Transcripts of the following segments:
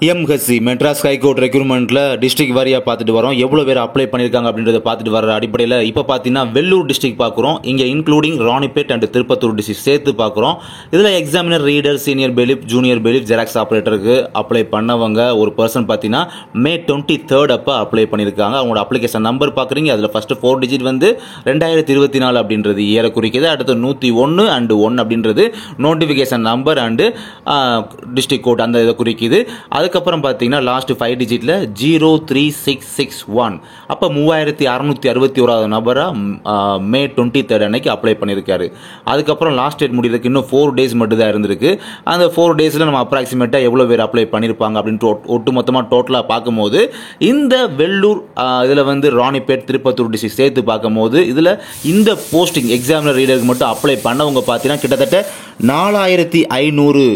MHC Madras high court ரெக்ரூட்மெண்ட்டில் district வாரியாக பார்த்துட்டு வரோம். எவ்வளோ பேர் அப்ளை பண்ணியிருக்காங்க அப்படின்றத பார்த்துட்டு வர அடிப்படையில் இப்போ பார்த்தீங்கன்னா வெள்ளூர் டிஸ்ட்ரிக்ட் பார்க்குறோம். இங்கே including Ranipet and Tirupattur district சேர்த்து பார்க்குறோம். இதில் examiner, reader, senior bailiff, junior bailiff, xerox ஆப்ரேட்டருக்கு அப்ளை பண்ணவங்க ஒரு பர்சன் பார்த்தீங்கன்னா May 23 அப்போ அப்ளை பண்ணியிருக்காங்க. அவங்களோட அப்ளிகேஷன் நம்பர் பார்க்குறீங்க. அதில் ஃபஸ்ட்டு 4 டிஜிட் வந்து 2024 அப்படின்றது இயரை குறிக்குது. அடுத்து 101 and 1 அப்படின்றது notification number and district code அந்த இதை குறிக்குது. அதுக்கப்புறம் பார்த்தீங்கன்னா லாஸ்ட் 5 டிஜிட்டில் 03661. அப்போ 3661 நபராக May 23 அன்னைக்கு அப்ளை பண்ணியிருக்காரு. அதுக்கப்புறம் லாஸ்ட் டேட் முடியறதுக்கு இன்னும் 4 டேஸ் மட்டும் தான் இருந்திருக்கு. அந்த 4 டேஸில் நம்ம அப்ராக்சிமேட்டாக எவ்வளோ பேர் அப்ளை பண்ணியிருப்பாங்க அப்படின்ட்டு ஒட்டுமொத்தமாக டோட்டலாக பார்க்கும்போது இந்த வெள்ளூர் இதில் வந்து ராணிப்பேட், திருப்பத்தூர் டிஸ்ட்ரிக்ட் சேர்த்து பார்க்கும்போது இதில் இந்த போஸ்டிங் எக்ஸாமினர், ரீடருக்கு மட்டும் அப்ளை பண்ணவங்க பார்த்தீங்கன்னா கிட்டத்தட்ட 4500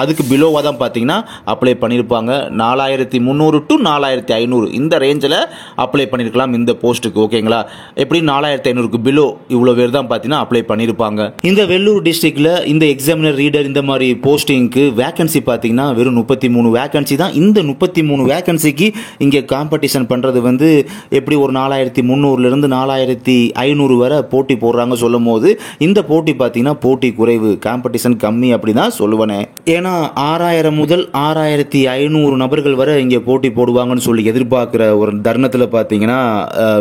அதுக்கு பிலோவாக தான் பார்த்தீங்கன்னா அப்ளை பண்ணியிருப்பாங்க. 4300 to 4500 இந்த ரேஞ்சில் அப்ளை பண்ணியிருக்கலாம் இந்த போஸ்ட்டுக்கு. ஓகேங்களா? எப்படி 4500க்கு பிலோ இவ்வளோ பேர் தான் பார்த்தீங்கன்னா அப்ளை பண்ணியிருப்பாங்க. இந்த வெள்ளூர் டிஸ்ட்ரிக்டில் இந்த எக்ஸாமினர், ரீடர் இந்த மாதிரி போஸ்டிங்க்கு வேகன்சி பார்த்தீங்கன்னா வெறும் 33 வேகன்சி தான். இந்த 33 வேகன்சிக்கு இங்கே காம்படிஷன் பண்ணுறது வந்து எப்படி ஒரு 4300லேருந்து 4500 வரை போட்டி போடுறாங்க சொல்லும் போது இந்த போட்டி பார்த்தீங்கன்னா போட்டி குறைவு, காம்படிஷன் கம்மி அப்படி தான் சொல்லுவேனே. ஏன்னா 6000 முதல் 6500 நபர்கள் வரை இங்கே போட்டி போடுவாங்கன்னு சொல்லி எதிர்பார்க்குற ஒரு தருணத்தில் பார்த்தீங்கன்னா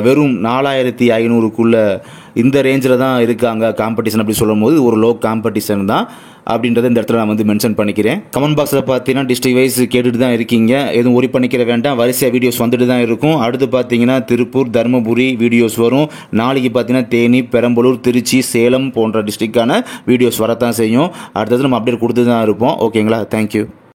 வெறும் 4500க்குள்ள இந்த ரேஞ்சில் தான் இருக்காங்க காம்படிஷன் அப்படி சொல்லும் போது ஒரு லோ காம்படிஷன் தான் அப்படின்றத இந்த இடத்துல நான் வந்து மென்ஷன் பண்ணிக்கிறேன். கமெண்ட் பாக்ஸில் பார்த்தீங்கன்னா டிஸ்ட்ரிக்ட் வைஸ் கேட்டுட்டு தான் இருக்கீங்க. எதுவும் ஒரி பண்ணிக்கிற வேண்டாம், வரிசையாக வீடியோஸ் வந்துட்டு தான் இருக்கும். அடுத்து பார்த்தீங்கன்னா திருப்பூர், தருமபுரி வீடியோஸ் வரும். நாளைக்கு பார்த்தீங்கன்னா தேனி, பெரம்பலூர், திருச்சி, சேலம் போன்ற டிஸ்ட்ரிக்டான வீடியோஸ் வரத்தான் செய்யும். அடுத்தது நம்ம அப்டேட் கொடுத்து தான் இருப்போம். ஓகேங்களா? தேங்க்யூ.